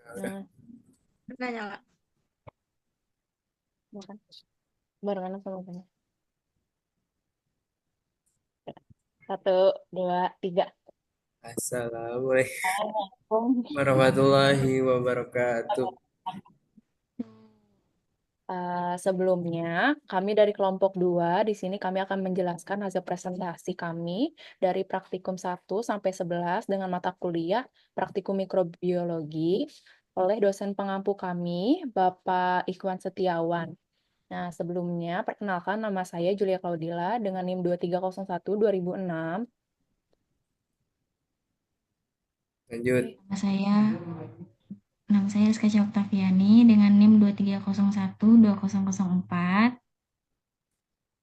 Udah. Nah, Udah nyala. makan. Barengan sama banyak. Satu, dua, tiga. Assalamualaikum Assalamualaikum. warahmatullahi wabarakatuh. Sebelumnya, kami dari kelompok 2 di sini kami akan menjelaskan hasil presentasi kami dari praktikum 1 sampai 11 dengan mata kuliah praktikum mikrobiologi oleh dosen pengampu kami, Bapak Ikhwan Setiawan. Nah, sebelumnya, perkenalkan nama saya Julia Claudila dengan NIM 2301-2006. Lanjut. Oke. Nama saya Rizka Oktaviani dengan NIM 23012004.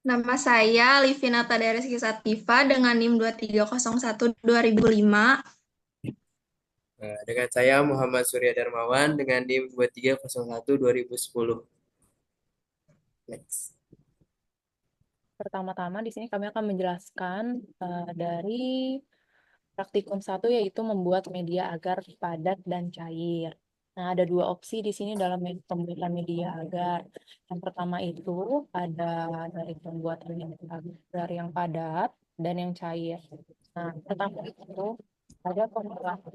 Nama saya Livina Tadereski Sativa dengan NIM 2301-2005. Dengan saya Muhammad Surya Darmawan dengan NIM 2301-2010. Next. Pertama-tama di sini kami akan menjelaskan dari praktikum 1 yaitu membuat media agar padat dan cair. Nah, ada dua opsi di sini dalam pembuatan media agar. Yang pertama itu ada dari pembuatan agar yang padat dan yang cair. Nah, pertama itu ada pembuatan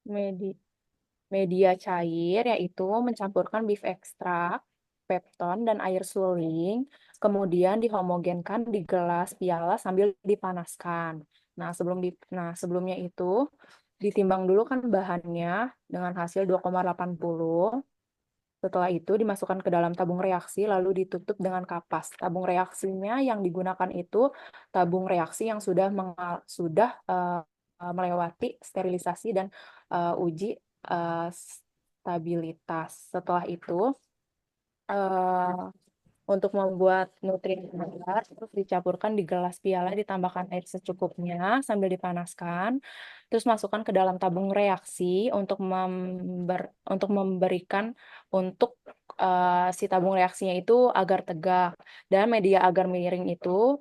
media media cair yaitu mencampurkan beef extract, pepton, dan air suling, kemudian dihomogenkan di gelas piala sambil dipanaskan. Nah, sebelumnya itu ditimbang dulu kan bahannya dengan hasil 2,80. Setelah itu dimasukkan ke dalam tabung reaksi lalu ditutup dengan kapas. Tabung reaksinya yang digunakan itu tabung reaksi yang melewati sterilisasi dan uji stabilitas. Setelah itu eh, untuk membuat nutrien agar terus dicampurkan di gelas piala, ditambahkan air secukupnya sambil dipanaskan, terus masukkan ke dalam tabung reaksi untuk memberikan untuk si tabung reaksinya itu agar tegak dan media agar miring itu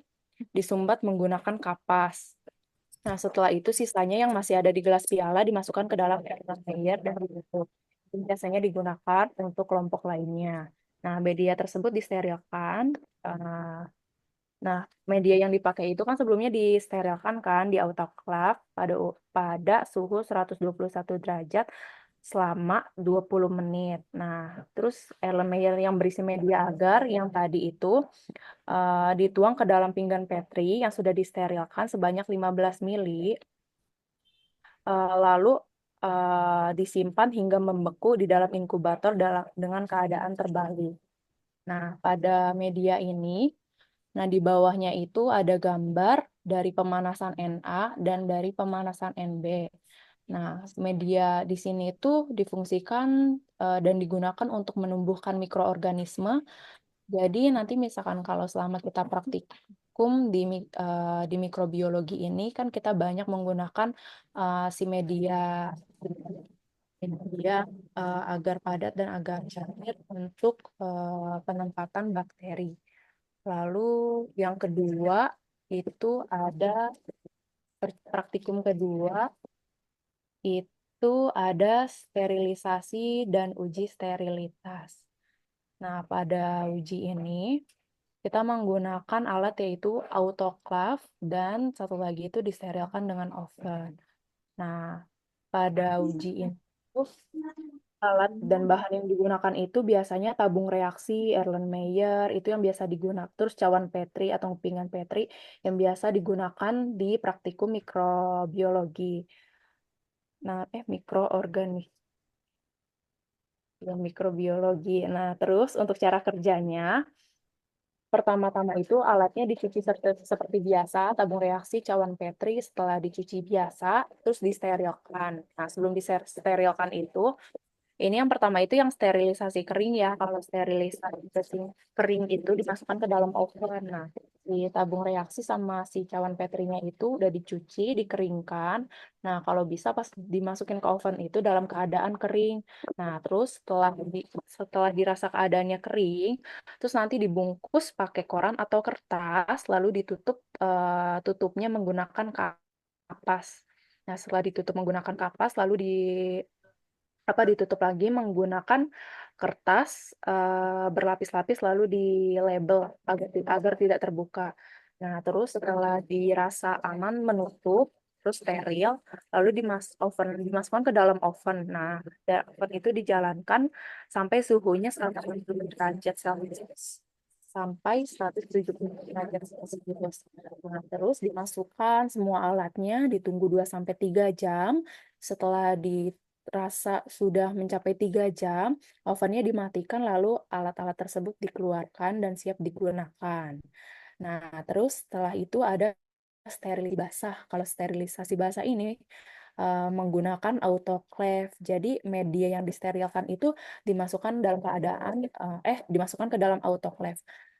disumbat menggunakan kapas. Nah, setelah itu sisanya yang masih ada di gelas piala dimasukkan ke dalam air container dan ditutup. Ini biasanya digunakan untuk kelompok lainnya. Nah, media tersebut disterilkan. eh, Nah, media yang dipakai itu kan sebelumnya disterilkan kan di autoclave pada suhu 121 derajat selama 20 menit. Nah, terus elemen yang berisi media agar yang tadi itu dituang ke dalam pinggan Petri yang sudah disterilkan sebanyak 15 mili, lalu disimpan hingga membeku di dalam inkubator dengan keadaan terbalik. Nah, pada media ini, nah di bawahnya itu ada gambar dari pemanasan Na dan dari pemanasan Nb. Nah, media di sini itu difungsikan dan digunakan untuk menumbuhkan mikroorganisme. Jadi nanti misalkan kalau selama kita praktikum di mikrobiologi ini kan kita banyak menggunakan si media agar padat dan agar cair untuk penempatan bakteri. Lalu yang kedua itu ada praktikum kedua itu ada sterilisasi dan uji sterilitas. Nah, pada uji ini kita menggunakan alat yaitu autoclave dan satu lagi itu disterilkan dengan oven. Nah, pada uji ini alat dan bahan yang digunakan itu biasanya tabung reaksi Erlenmeyer itu yang biasa digunakan, terus cawan Petri atau pinggan Petri yang biasa digunakan di praktikum mikrobiologi. Nah, mikroorganisme mikrobiologi. Nah, terus untuk cara kerjanya pertama-tama itu alatnya dicuci seperti biasa, tabung reaksi cawan Petri setelah dicuci biasa, terus disterilkan. Nah, sebelum disterilkan itu, ini yang pertama itu yang sterilisasi kering ya. Kalau sterilisasi kering itu dimasukkan ke dalam oven. Nah, si tabung reaksi sama si cawan Petrinya itu udah dicuci, dikeringkan. Nah, kalau bisa pas dimasukin ke oven itu dalam keadaan kering. Nah, terus setelah dirasa keadaannya kering, terus nanti dibungkus pakai koran atau kertas, lalu ditutup tutupnya menggunakan kapas. Nah, setelah ditutup menggunakan kapas, lalu ditutup lagi menggunakan kertas berlapis-lapis, lalu di label agar tidak terbuka. Nah, terus setelah dirasa aman menutup, terus steril, lalu dimasukkan ke dalam oven. Nah, oven itu dijalankan sampai suhunya 170 derajat Celcius. Sampai 170 derajat Celcius. Nah, terus dimasukkan semua alatnya, ditunggu 2 sampai 3 jam. Setelah dirasa sudah mencapai 3 jam, ovennya dimatikan, lalu alat-alat tersebut dikeluarkan dan siap digunakan. Nah, terus setelah itu ada sterilisasi basah. Kalau sterilisasi basah ini menggunakan autoclave. Jadi media yang disterilkan itu dimasukkan ke dalam autoclave.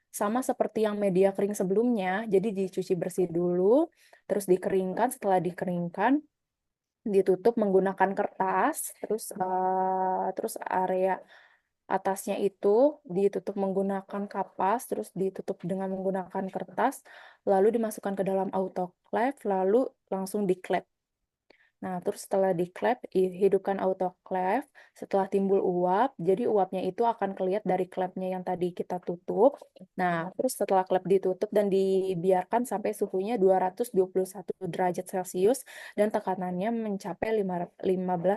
Sama seperti yang media kering sebelumnya, jadi dicuci bersih dulu, terus dikeringkan. Setelah dikeringkan, ditutup menggunakan kertas, terus area atasnya itu ditutup menggunakan kapas, terus ditutup dengan menggunakan kertas, lalu dimasukkan ke dalam autoclave, lalu langsung diklep. Nah, terus setelah diklep, hidupkan autoclave. Setelah timbul uap, jadi uapnya itu akan kelihatan dari klepnya yang tadi kita tutup. Nah, terus setelah klep ditutup dan dibiarkan sampai suhunya 221 derajat Celcius dan tekanannya mencapai 15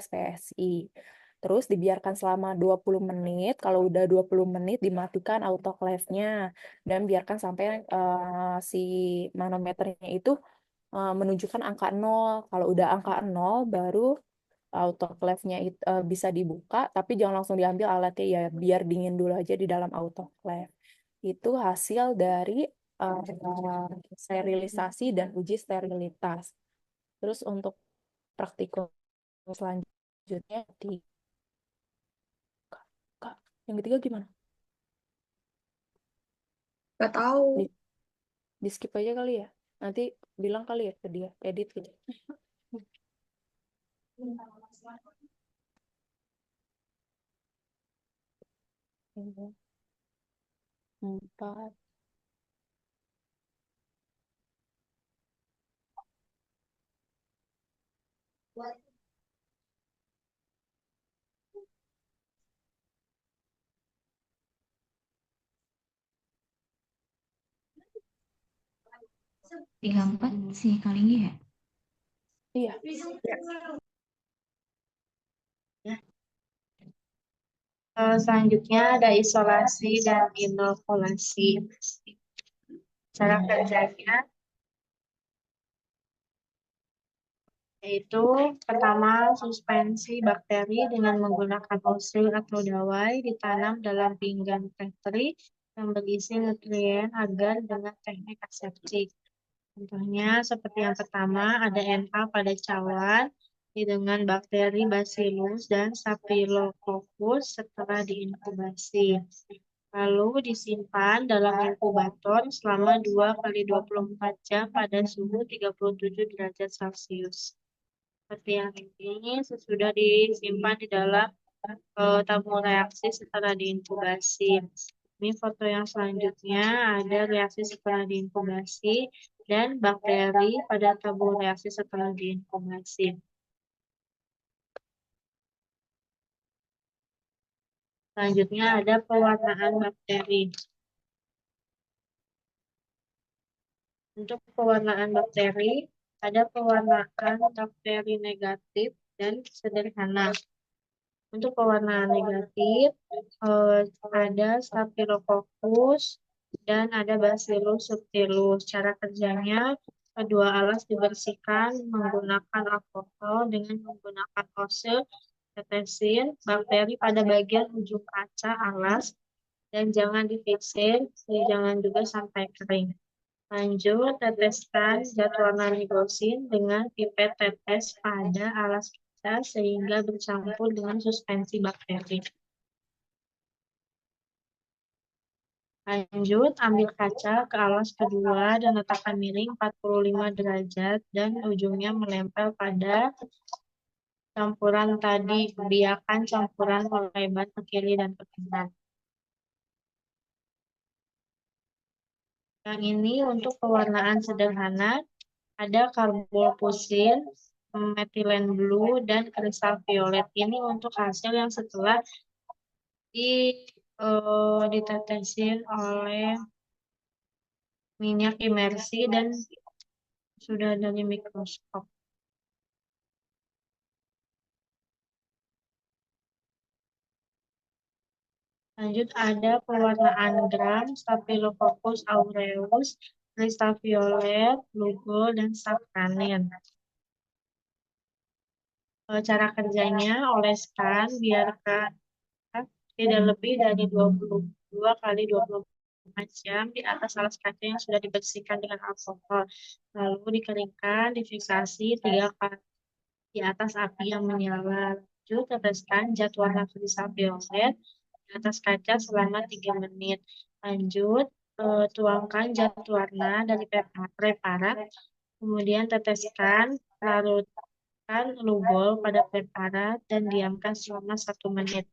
PSI. Terus dibiarkan selama 20 menit. Kalau udah 20 menit, dimatikan autoclave-nya dan biarkan sampai si manometernya itu menunjukkan angka 0. Kalau udah angka 0, baru autoclave-nya bisa dibuka, tapi jangan langsung diambil alatnya ya, biar dingin dulu aja di dalam autoclave. Itu hasil dari sterilisasi dan uji sterilitas. Terus untuk praktikum selanjutnya, Kak, yang ketiga gimana? Gak tahu. Di skip aja kali ya. Nanti bilang kali ya ke dia, edit gitu. Empat. Tiga empat si Kalinggi ya? Iya. Selanjutnya ada isolasi dan inokulasi. Cara kerjanya yaitu pertama, suspensi bakteri dengan menggunakan osil atau dawai ditanam dalam pinggan petri yang berisi nutrien agar dengan teknik aseptik. Contohnya seperti yang pertama, ada NA pada cawan dengan bakteri Bacillus dan Staphylococcus setelah diinkubasi. Lalu disimpan dalam inkubator selama 2 kali 24 jam pada suhu 37 derajat Celcius. Seperti yang ini sesudah disimpan di dalam tabung reaksi setelah diinkubasi. Ini foto yang selanjutnya ada reaksi setelah diinkubasi dan bakteri pada tabung reaksi setelah diinkubasi. Selanjutnya ada pewarnaan bakteri. Untuk pewarnaan bakteri, ada pewarnaan bakteri negatif dan sederhana. Untuk pewarnaan negatif, ada Staphylococcus dan ada Bacillus subtilis. Cara kerjanya, kedua alas dibersihkan menggunakan alkohol dengan menggunakan ose, tetesin bakteri pada bagian ujung kaca alas dan jangan difiksir, jangan juga sampai kering. Lanjut, teteskan zat warna nigrosin dengan pipet tetes pada alas kaca sehingga bercampur dengan suspensi bakteri. Lanjut, ambil kaca ke alas kedua dan letakkan miring 45 derajat dan ujungnya menempel pada campuran tadi. Biarkan campuran melebar ke kiri dan ke kanan. Yang ini untuk pewarnaan sederhana, ada karbol pusin metilen blue, dan kristal violet. Ini untuk hasil yang setelah ditetesin oleh minyak imersi dan sudah dari mikroskop. Lanjut ada pewarnaan gram, Staphylococcus aureus, kristal violet, lugol, dan safranin. Cara kerjanya, oleskan, biarkan tidak lebih dari 22 kali 24 jam di atas alas kaca yang sudah dibersihkan dengan alkohol. Lalu dikeringkan, difiksasi 3 kali di atas api yang menyala. Lanjut, teteskan zat warna kristal violet di atas kaca selama 3 menit. Lanjut, tuangkan zat warna dari preparat, kemudian teteskan, larutkan lugol pada preparat, dan diamkan selama 1 menit.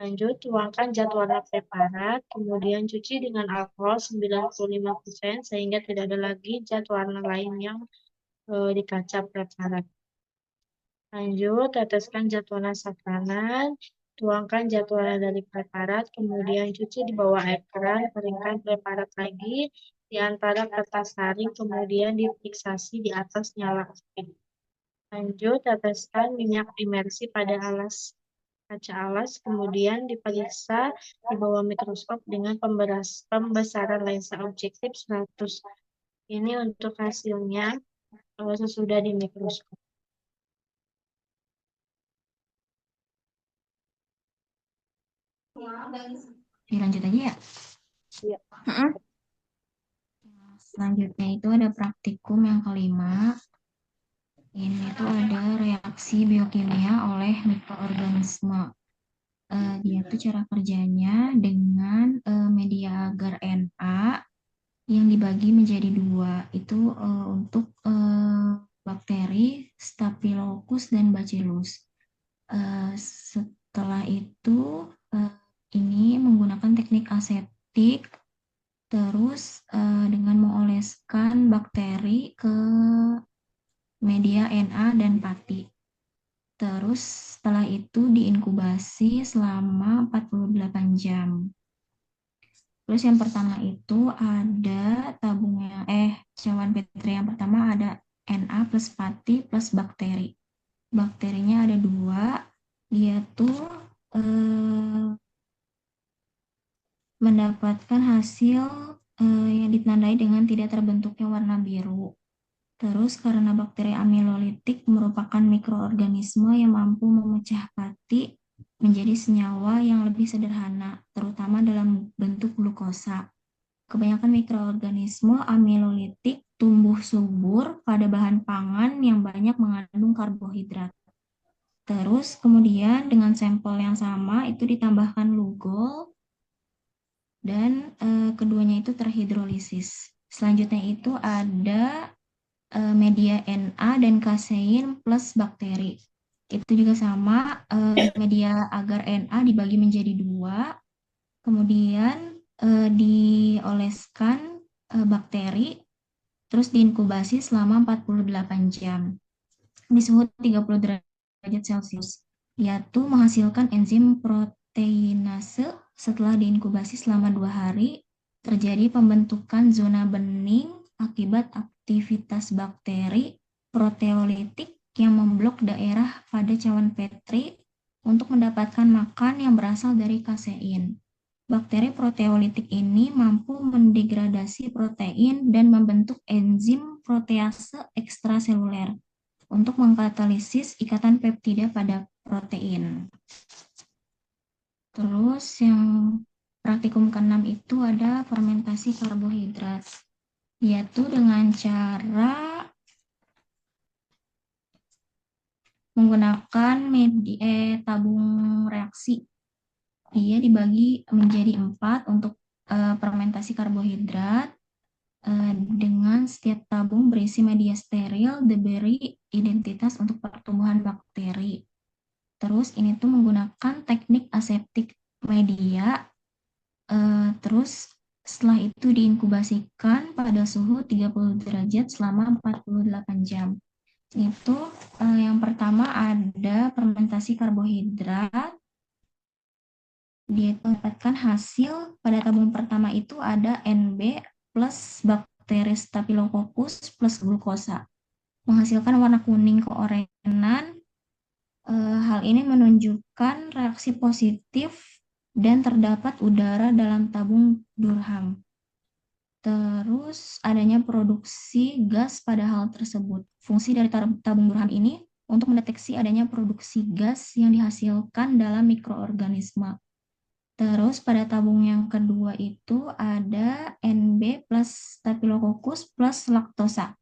Lanjut, tuangkan zat warna preparat, kemudian cuci dengan alkohol 95% sehingga tidak ada lagi zat warna lain yang di kaca preparat. Lanjut, teteskan zat warna safranan, tuangkan zat warna dari preparat, kemudian cuci di bawah air keran, keringkan preparat lagi di antara kertas saring, kemudian difiksasi di atas nyala api. Lanjut, teteskan minyak imersi pada kaca alas, kemudian diperiksa di bawah mikroskop dengan pembesaran lensa objektif 100. Ini untuk hasilnya sesudah di mikroskop. Lanjut aja ya. Iya. Selanjutnya itu ada praktikum yang kelima. Ini tuh ada reaksi biokimia oleh mikroorganisme. Dia tuh cara kerjanya dengan media agar Na yang dibagi menjadi 2. Itu untuk bakteri, Staphylococcus dan Bacillus. Setelah itu ini menggunakan teknik aseptik, terus dengan mengoleskan bakteri ke media Na dan pati. Terus setelah itu diinkubasi selama 48 jam. Terus yang pertama itu ada tabungnya, cawan Petri yang pertama ada Na plus pati plus bakteri. Bakterinya ada 2, dia tuh mendapatkan hasil yang ditandai dengan tidak terbentuknya warna biru. Terus karena bakteri amilolitik merupakan mikroorganisme yang mampu memecah pati menjadi senyawa yang lebih sederhana, terutama dalam bentuk glukosa. Kebanyakan mikroorganisme amilolitik tumbuh subur pada bahan pangan yang banyak mengandung karbohidrat. Terus kemudian dengan sampel yang sama itu ditambahkan lugol dan keduanya itu terhidrolisis. Selanjutnya itu ada media Na dan kasein plus bakteri. Itu juga sama, media agar Na dibagi menjadi 2, kemudian dioleskan bakteri, terus diinkubasi selama 48 jam di suhu 30 derajat Celcius, yaitu menghasilkan enzim proteinase. Setelah diinkubasi selama 2 hari, terjadi pembentukan zona bening akibat aktivitas bakteri proteolitik yang memblok daerah pada cawan Petri untuk mendapatkan makan yang berasal dari kasein. Bakteri proteolitik ini mampu mendegradasi protein dan membentuk enzim protease ekstraseluler untuk mengkatalisis ikatan peptida pada protein. Terus yang praktikum ke-6 itu ada fermentasi karbohidrat, yaitu dengan cara menggunakan tabung reaksi. Dia dibagi menjadi 4 untuk fermentasi karbohidrat, dengan setiap tabung berisi media steril diberi identitas untuk pertumbuhan bakteri. Terus ini tuh menggunakan teknik aseptik media, terus setelah itu diinkubasikan pada suhu 30 derajat selama 48 jam. Itu yang pertama ada fermentasi karbohidrat. Dia itu mendapatkan hasil pada tabung pertama itu ada NB plus bakteri Staphylococcus plus glukosa, menghasilkan warna kuning keorenan. Hal ini menunjukkan reaksi positif dan terdapat udara dalam tabung Durham. Terus adanya produksi gas pada hal tersebut. Fungsi dari tabung Durham ini untuk mendeteksi adanya produksi gas yang dihasilkan dalam mikroorganisme. Terus pada tabung yang kedua itu ada NB plus Staphylococcus plus laktosa.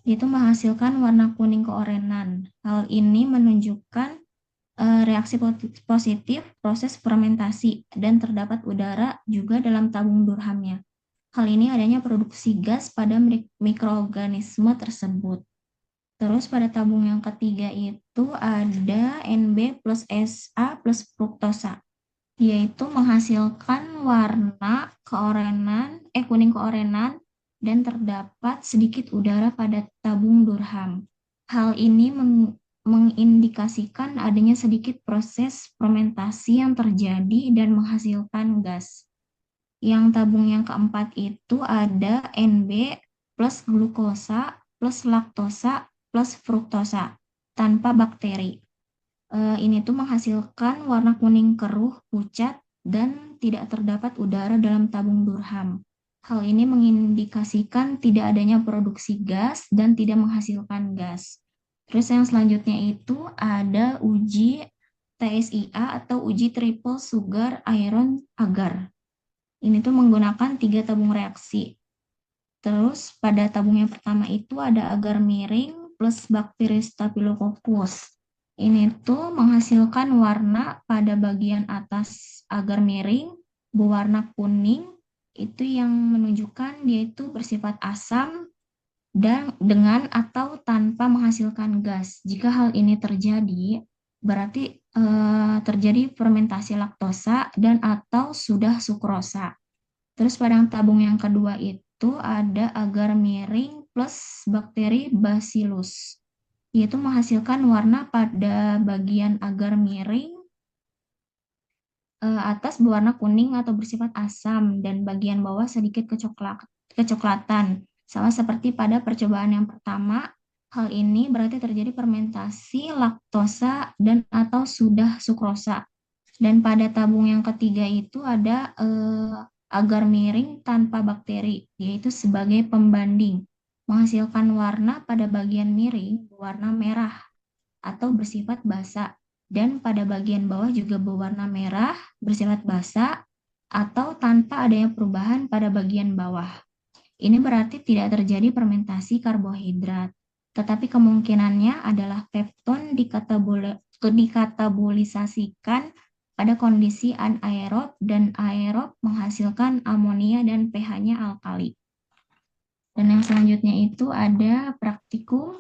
Itu menghasilkan warna kuning keorenan. Hal ini menunjukkan reaksi positif proses fermentasi dan terdapat udara juga dalam tabung Durhamnya. Hal ini adanya produksi gas pada mikroorganisme tersebut. Terus pada tabung yang ketiga itu ada NB plus SA plus fruktosa, yaitu menghasilkan warna kuning keorenan dan terdapat sedikit udara pada tabung Durham. Hal ini mengindikasikan adanya sedikit proses fermentasi yang terjadi dan menghasilkan gas. Yang tabung yang keempat itu ada NB plus glukosa plus laktosa plus fruktosa tanpa bakteri. Ini tuh menghasilkan warna kuning keruh, pucat, dan tidak terdapat udara dalam tabung Durham. Hal ini mengindikasikan tidak adanya produksi gas dan tidak menghasilkan gas. Terus yang selanjutnya itu ada uji TSIA atau uji triple sugar iron agar. Ini tuh menggunakan 3 tabung reaksi. Terus pada tabung yang pertama itu ada agar miring plus bakteri Staphylococcus. Ini tuh menghasilkan warna pada bagian atas agar miring berwarna kuning, itu yang menunjukkan dia itu bersifat asam dan dengan atau tanpa menghasilkan gas. Jika hal ini terjadi, berarti terjadi fermentasi laktosa dan atau sudah sukrosa. Terus pada tabung yang kedua itu ada agar miring plus bakteri Bacillus, yaitu menghasilkan warna pada bagian agar miring atas berwarna kuning atau bersifat asam dan bagian bawah sedikit kecoklatan. Sama seperti pada percobaan yang pertama, hal ini berarti terjadi fermentasi laktosa dan atau sudah sukrosa. Dan pada tabung yang ketiga itu ada agar miring tanpa bakteri, yaitu sebagai pembanding, menghasilkan warna pada bagian miring berwarna merah atau bersifat basa, dan pada bagian bawah juga berwarna merah bersifat basa atau tanpa adanya perubahan pada bagian bawah. Ini berarti tidak terjadi fermentasi karbohidrat, tetapi kemungkinannya adalah pepton dikatabolisasikan pada kondisi anaerob dan aerob menghasilkan amonia dan pH-nya alkali. Dan yang selanjutnya itu ada praktikum.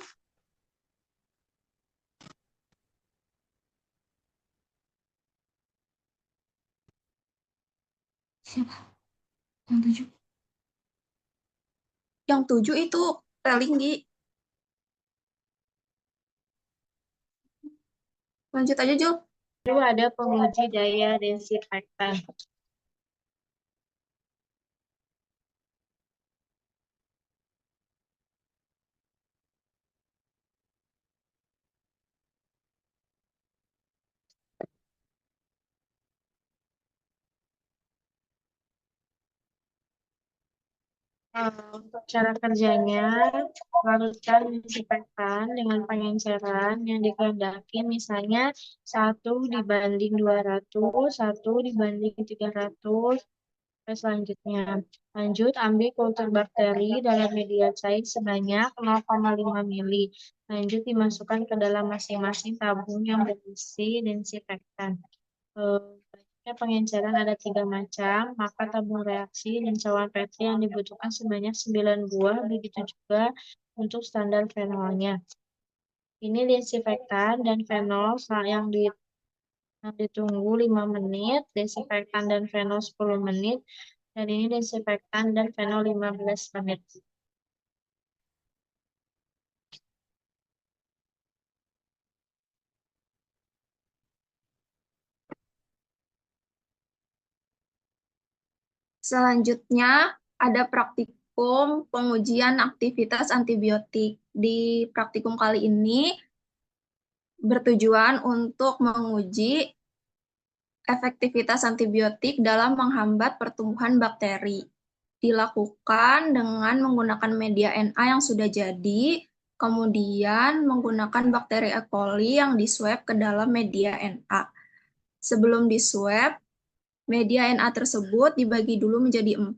Siapa? Yang 7. Yang 7 itu Relinggi. Lanjut aja, Jul. Lalu ada penguji daya desinfektan. Untuk cara kerjanya, larutkan disinfektan dengan pengenceran yang dikehendaki, misalnya 1:200, 1:300. Selanjutnya, lanjut ambil kultur bakteri dalam media cair sebanyak 0,5 mili. Lanjut dimasukkan ke dalam masing-masing tabung yang berisi desinfektan. Banyaknya pengenceran ada 3 macam, maka tabung reaksi dan cawan Petri yang dibutuhkan sebanyak 9 buah, begitu juga untuk standar fenolnya. Ini desinfektan dan fenol yang ditunggu 5 menit, desinfektan dan fenol 10 menit, dan ini desinfektan dan fenol 15 menit. Selanjutnya ada praktikum pengujian aktivitas antibiotik. Di praktikum kali ini bertujuan untuk menguji efektivitas antibiotik dalam menghambat pertumbuhan bakteri. Dilakukan dengan menggunakan media NA yang sudah jadi, kemudian menggunakan bakteri E. coli yang diswab ke dalam media NA. Sebelum diswab, media NA tersebut dibagi dulu menjadi 4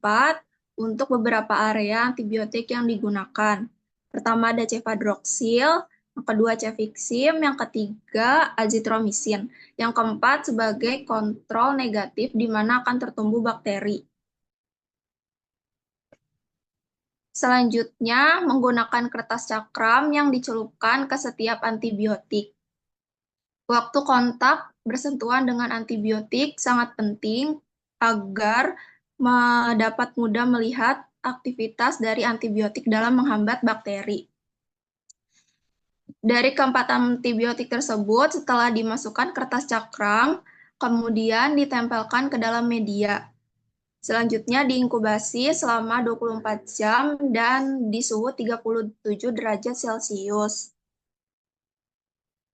untuk beberapa area antibiotik yang digunakan. Pertama ada cefadroxil, yang kedua cefixim, yang ketiga azitromisin, yang keempat sebagai kontrol negatif di mana akan tertumbuh bakteri. Selanjutnya, menggunakan kertas cakram yang dicelupkan ke setiap antibiotik. Waktu kontak bersentuhan dengan antibiotik sangat penting agar dapat mudah melihat aktivitas dari antibiotik dalam menghambat bakteri. Dari keempat antibiotik tersebut, setelah dimasukkan kertas cakram, kemudian ditempelkan ke dalam media. Selanjutnya diinkubasi selama 24 jam dan di suhu 37 derajat Celcius.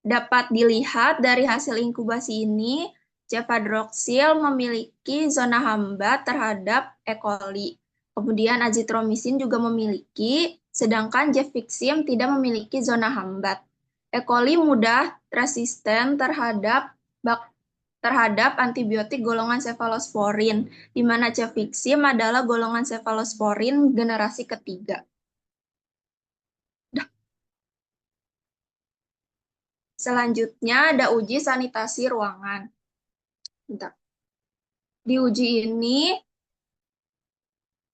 Dapat dilihat dari hasil inkubasi ini, cefadroxil memiliki zona hambat terhadap E. coli. Kemudian azitromisin juga memiliki, sedangkan cefixim tidak memiliki zona hambat. E. coli mudah resisten terhadap antibiotik golongan cefalosporin, di mana cefixim adalah golongan cefalosporin generasi ketiga. Selanjutnya ada uji sanitasi ruangan. Bentar. Di uji ini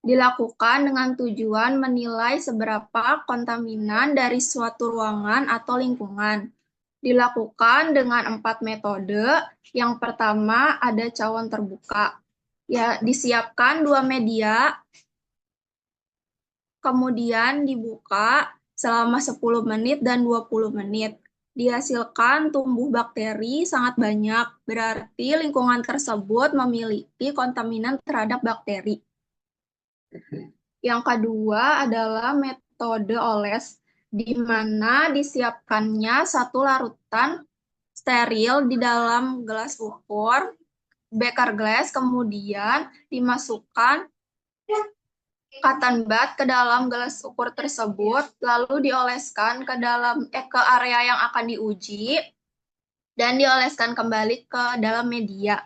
dilakukan dengan tujuan menilai seberapa kontaminan dari suatu ruangan atau lingkungan. Dilakukan dengan 4 metode. Yang pertama ada cawan terbuka. Ya, disiapkan 2 media, kemudian dibuka selama 10 menit dan 20 menit. Dihasilkan tumbuh bakteri sangat banyak, berarti lingkungan tersebut memiliki kontaminan terhadap bakteri. Yang kedua adalah metode oles, di mana disiapkannya satu larutan steril di dalam gelas ukur, beker glass, kemudian dimasukkan cotton bud ke dalam gelas ukur tersebut, lalu dioleskan ke area yang akan diuji, dan dioleskan kembali ke dalam media.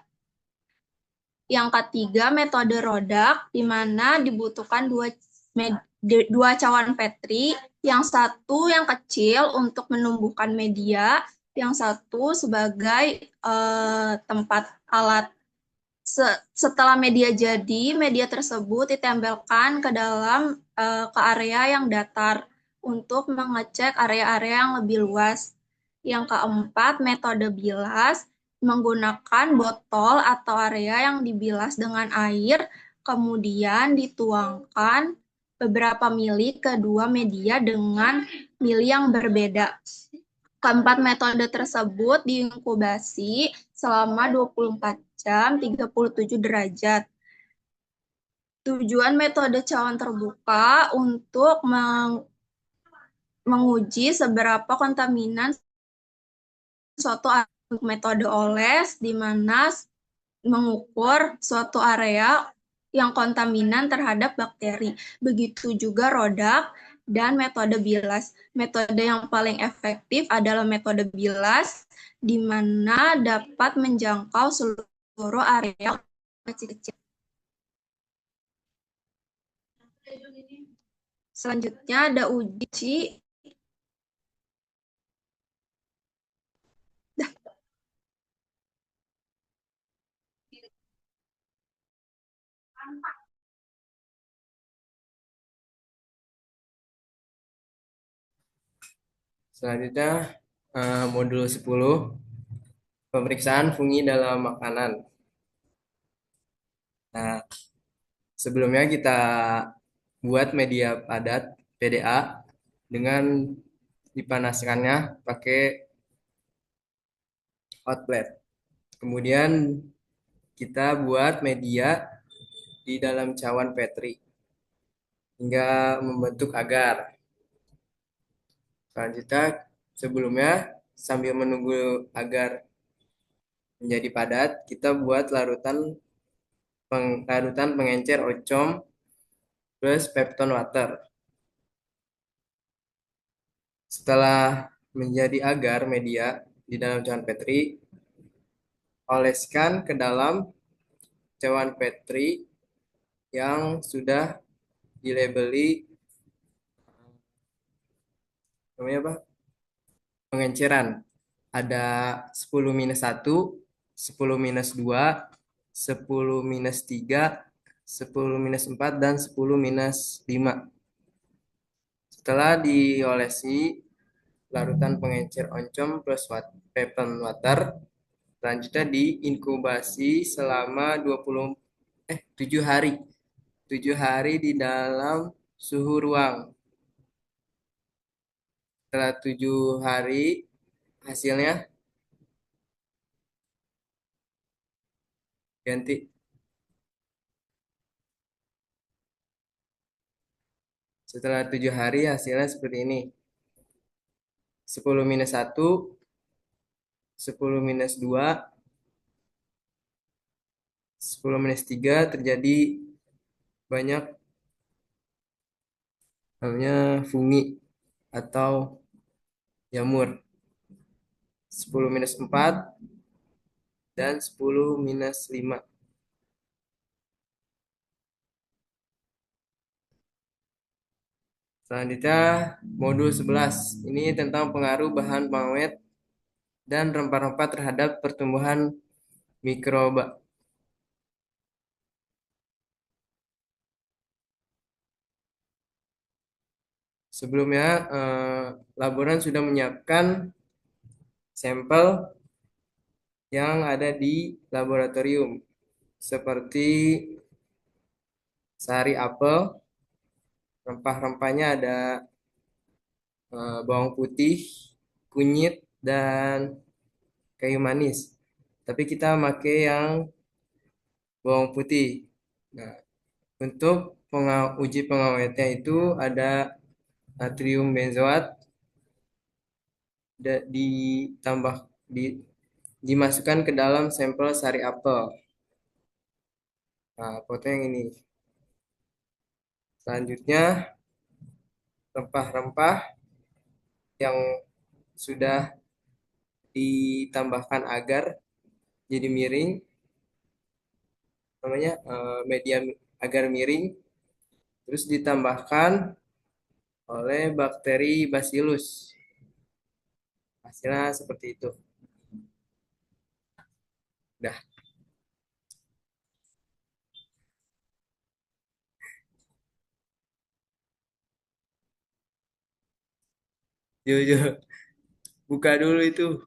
Yang ketiga, metode rodak, di mana dibutuhkan dua cawan Petri, yang satu yang kecil untuk menumbuhkan media, yang satu sebagai tempat alat. Setelah media jadi, media tersebut ditempelkan ke area yang datar untuk mengecek area-area yang lebih luas. Yang keempat, metode bilas, menggunakan botol atau area yang dibilas dengan air, kemudian dituangkan beberapa mili ke dua media dengan mili yang berbeda. Keempat metode tersebut diinkubasi selama 24 jam 37 derajat. Tujuan metode cawan terbuka untuk menguji seberapa kontaminan suatu metode oles, di mana mengukur suatu area yang kontaminan terhadap bakteri. Begitu juga rodak dan metode bilas. Metode yang paling efektif adalah metode bilas, di mana dapat menjangkau seluruh area kecil-kecil. Selanjutnya ada uji Selanjutnya modul 10, pemeriksaan fungi dalam makanan. Nah, sebelumnya kita buat media padat PDA dengan dipanaskannya pakai hot plate. Kemudian kita buat media di dalam cawan Petri hingga membentuk agar. Selanjutnya, sebelumnya sambil menunggu agar menjadi padat, kita buat larutan pengencer oncom plus pepton water. Setelah menjadi agar media di dalam cawan Petri, oleskan ke dalam cawan Petri yang sudah dilabeli namanya apa? Pengenceran. Ada 10-1, 10-2, 10-3, 10-4, dan 10-5. Setelah diolesi larutan pengencer oncom plus pepton water, selanjutnya diinkubasi selama 7 hari. 7 hari di dalam suhu ruang. Setelah 7 hari, hasilnya ganti. Setelah 7 hari, hasilnya seperti ini. 10-1, 10-2, 10-3 terjadi banyak namanya fungi atau jamur. 10-4 dan 10-5. Selanjutnya modul 11. Ini tentang pengaruh bahan pengawet dan rempah-rempah terhadap pertumbuhan mikroba. Sebelumnya, laboran sudah menyiapkan sampel yang ada di laboratorium, seperti sari apel, rempah-rempahnya ada bawang putih, kunyit, dan kayu manis. Tapi kita pakai yang bawang putih. Nah, untuk uji pengawetnya itu ada natrium benzoat ditambah dimasukkan ke dalam sampel sari apel. Nah, foto yang ini. Selanjutnya, rempah-rempah yang sudah ditambahkan agar jadi miring, namanya media agar miring, terus ditambahkan oleh bakteri Bacillus. Hasilnya seperti itu. Dah. Yo, buka dulu itu.